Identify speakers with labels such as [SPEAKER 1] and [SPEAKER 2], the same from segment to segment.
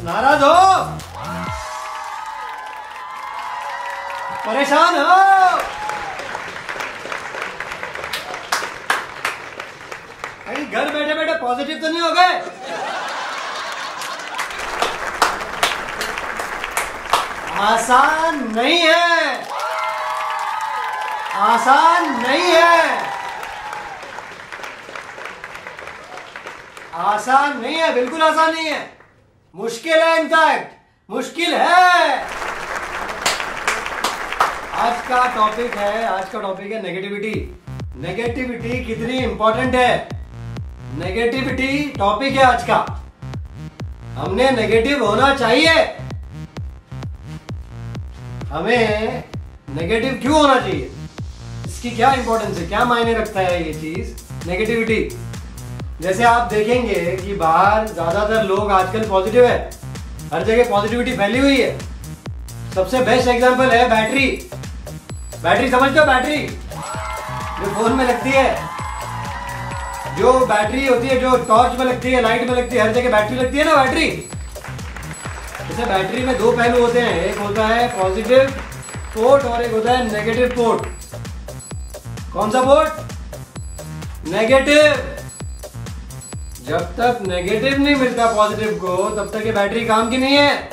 [SPEAKER 1] नाराज हो, परेशान हो, कहीं घर बैठे बैठे पॉजिटिव तो नहीं हो गए? आसान नहीं है, आसान नहीं है, आसान नहीं है, बिल्कुल आसान नहीं है, मुश्किल है, इनफैक्ट मुश्किल है। आज का टॉपिक है नेगेटिविटी। नेगेटिविटी कितनी इंपॉर्टेंट है, नेगेटिविटी टॉपिक है आज का। हमने नेगेटिव होना चाहिए, हमें नेगेटिव क्यों होना चाहिए, इसकी क्या इंपॉर्टेंस है, क्या मायने रखता है ये चीज नेगेटिविटी। जैसे आप देखेंगे कि बाहर ज्यादातर लोग आजकल पॉजिटिव है, हर जगह पॉजिटिविटी फैली हुई है। सबसे बेस्ट एग्जांपल है बैटरी। बैटरी समझते हो? बैटरी जो फोन में लगती है, जो बैटरी होती है, जो टॉर्च में लगती है, लाइट में लगती है, हर जगह बैटरी लगती है ना, बैटरी। जैसे बैटरी में दो पहलू होते हैं, एक होता है पॉजिटिव पोर्ट और एक होता है नेगेटिव पोर्ट। कौन सा पोर्ट? नेगेटिव। जब तक नेगेटिव नहीं मिलता पॉजिटिव को, तब तक ये बैटरी काम की नहीं है।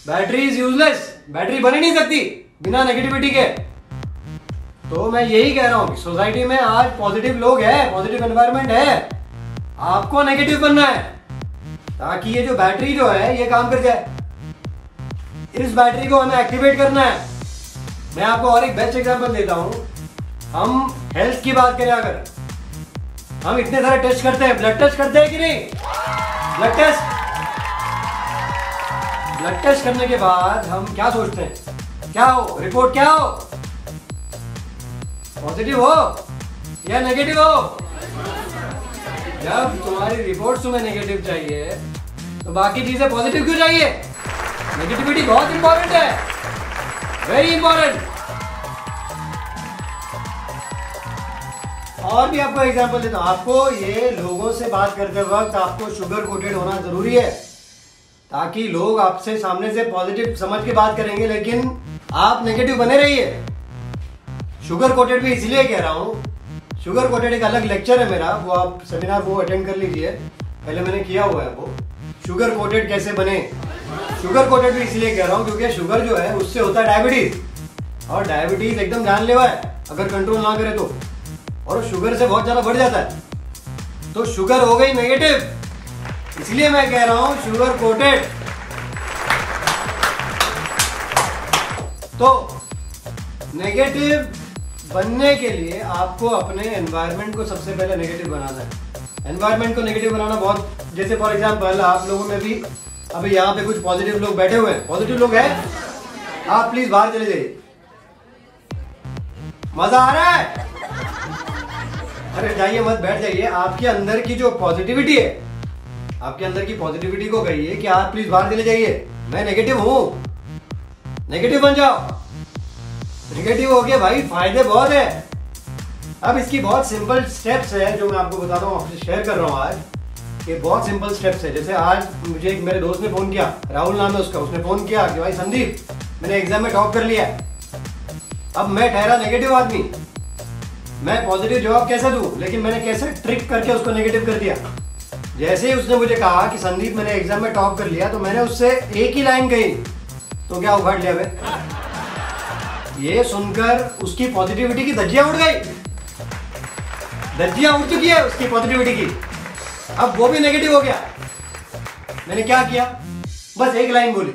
[SPEAKER 1] बैटरी इज यूजलेस, बैटरी बन ही नहीं सकती बिना नेगेटिविटी के। तो मैं यही कह रहा हूं कि सोसाइटी में आज पॉजिटिव लोग हैं, पॉजिटिव एनवायरनमेंट है, आपको नेगेटिव बनना है ताकि ये जो बैटरी जो है ये काम कर जाए। इस बैटरी को हमें एक्टिवेट करना है। मैं आपको और एक बेस्ट एग्जांपल देता हूं। हम हेल्थ की बात करें, अगर हम इतने सारे टेस्ट करते हैं, ब्लड टेस्ट करते हैं कि नहीं? ब्लड टेस्ट करने के बाद हम क्या सोचते हैं, क्या हो रिपोर्ट, क्या हो, पॉजिटिव हो या नेगेटिव हो? जब तुम्हारी रिपोर्ट तुम्हें नेगेटिव चाहिए तो बाकी चीजें पॉजिटिव क्यों चाहिए? नेगेटिविटी बहुत इंपॉर्टेंट है, वेरी इंपॉर्टेंट। और भी आपको एग्जांपल देता हूं। आपको ये लोगों से बात करते वक्त आपको शुगर कोटेड होना जरूरी है, ताकि लोग आपसे सामने से पॉजिटिव समझ के बात करेंगे, लेकिन आप नेगेटिव बने रहिए। शुगर कोटेड भी इसलिए कह रहा हूं, शुगर कोटेड एक अलग लेक्चर है मेरा, वो आप सेमिनार वो अटेंड कर लीजिए, पहले मैंने किया हुआ है वो, शुगर कोटेड कैसे बने। शुगर कोटेड भी इसलिए कह रहा हूं क्योंकि शुगर जो है उससे होता है डायबिटीज, और डायबिटीज एकदम जानलेवा है अगर कंट्रोल ना करे तो, और शुगर से बहुत ज्यादा बढ़ जाता है। तो शुगर हो गई नेगेटिव, इसलिए मैं कह रहा हूं शुगर कोटेड। तो नेगेटिव बनने के लिए आपको अपने एनवायरनमेंट को सबसे पहले नेगेटिव बनाना है। एनवायरनमेंट को नेगेटिव बनाना बहुत, जैसे फॉर एग्जांपल आप लोगों में भी अभी यहाँ पे कुछ पॉजिटिव लोग बैठे हुए हैं, पॉजिटिव लोग हैं, आप प्लीज बाहर चले जाइए। मजा आ रहा है? अरे जाइए मत, बैठ जाइए। आपके अंदर की जो पॉजिटिविटी है, आपके अंदर की पॉजिटिविटी को कहिए कि आप प्लीज बाहर चले जाइए, मैं नेगेटिव हूं, नेगेटिव बन जाओ। नेगेटिव हो गया भाई, फायदे बहुत है। अब इसकी बहुत सिंपल स्टेप्स है जो मैं आपको बताता हूँ, आपसे शेयर कर रहा हूँ आज। ये बहुत सिंपल स्टेप्स है। जैसे आज मुझे एक मेरे दोस्त ने फोन किया, राहुल नाम है उसका, उसने फोन किया कि भाई संदीप मैंने एग्जाम में टॉप कर लिया है। अब मैं ठहरा नेगेटिव आदमी, मैं पॉजिटिव जवाब कैसे दूं, लेकिन मैंने कैसे ट्रिक करके उसको नेगेटिव कर दिया। जैसे ही उसने मुझे कहा कि संदीप मैंने एग्जाम में टॉप कर लिया, तो मैंने उससे एक ही लाइन कही, तो क्या उखाड़ लिया बे? ये सुनकर उसकी पॉजिटिविटी की धज्जियां उड़ गई, धज्जियां उड़ चुकी है उसकी पॉजिटिविटी की। अब वो भी नेगेटिव हो गया। मैंने क्या किया, बस एक लाइन बोली,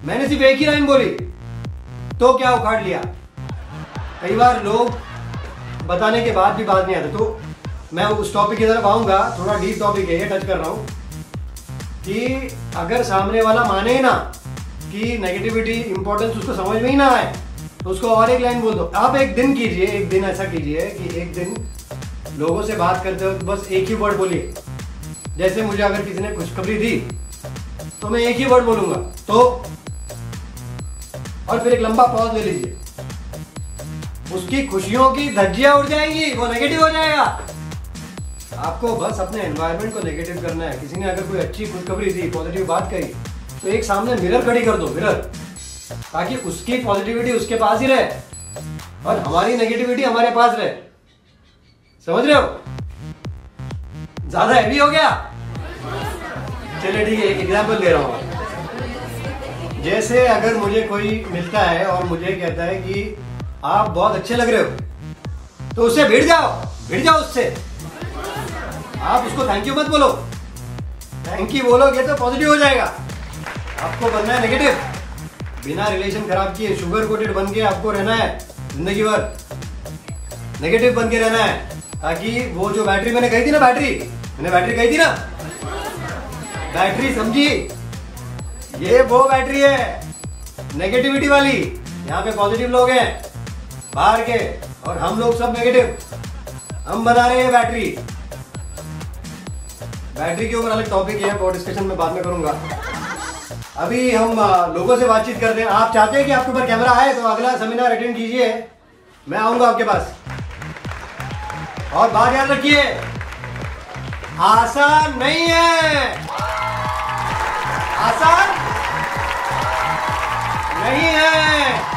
[SPEAKER 1] मैंने सिर्फ एक ही लाइन बोली, तो क्या उखाड़ लिया। कई बार लोग बताने के बाद भी बात नहीं आती। तो मैं उस टॉपिक की तरफ आऊंगा, थोड़ा डीप टॉपिक है ये, टच कर रहा हूं कि अगर सामने वाला माने ही ना कि नेगेटिविटी इंपॉर्टेंस उसको समझ में ही ना आए, तो उसको और एक लाइन बोल दो। आप एक दिन कीजिए, एक दिन ऐसा कीजिए कि एक दिन लोगों से बात करते हो तो बस एक ही वर्ड बोलिए। जैसे मुझे अगर किसी ने खुशखबरी दी तो मैं एक ही वर्ड बोलूंगा, तो, और फिर एक लंबा पॉज ले लीजिए। उसकी खुशियों की धज्जियां उड़ जाएंगी, वो नेगेटिव हो जाएगा। आपको बस अपने एनवायरनमेंट को नेगेटिव करना है। किसी ने अगर कोई अच्छी खुशखबरी दी, पॉजिटिव बात कही, तो एक सामने मिरर खड़ी कर दो, मिरर, ताकि उसकी पॉजिटिविटी उसके पास ही रहे और हमारी नेगेटिविटी हमारे पास रहे। समझ रहे हो? ज्यादा हैवी हो गया? चलिए ठीक है, एक एग्जाम्पल दे रहा हूं। जैसे अगर मुझे कोई मिलता है और मुझे कहता है कि आप बहुत अच्छे लग रहे हो, तो उससे भिड़ जाओ उससे। आप उसको थैंक यू मत बोलो, थैंक यू बोलोगे तो पॉजिटिव हो जाएगा। आपको बनना है नेगेटिव, बिना रिलेशन खराब किए शुगर कोटेड बन के आपको रहना है जिंदगी भर, नेगेटिव बन के रहना है, ताकि वो जो बैटरी मैंने कही थी ना, बैटरी कही थी ना, बैटरी समझी, ये वो बैटरी है नेगेटिविटी वाली। यहाँ पे पॉजिटिव लोग हैं बाहर के और हम लोग सब नेगेटिव। हम बना रहे हैं बैटरी के ऊपर अलग टॉपिक है, वो डिस्कशन में बाद में करूंगा। अभी हम लोगों से बातचीत करते हैं। आप चाहते हैं कि आपके ऊपर कैमरा आए तो अगला सेमिनार अटेंड कीजिए, मैं आऊंगा आपके पास। और बात याद रखिए, आसान नहीं है, आसान नहीं है।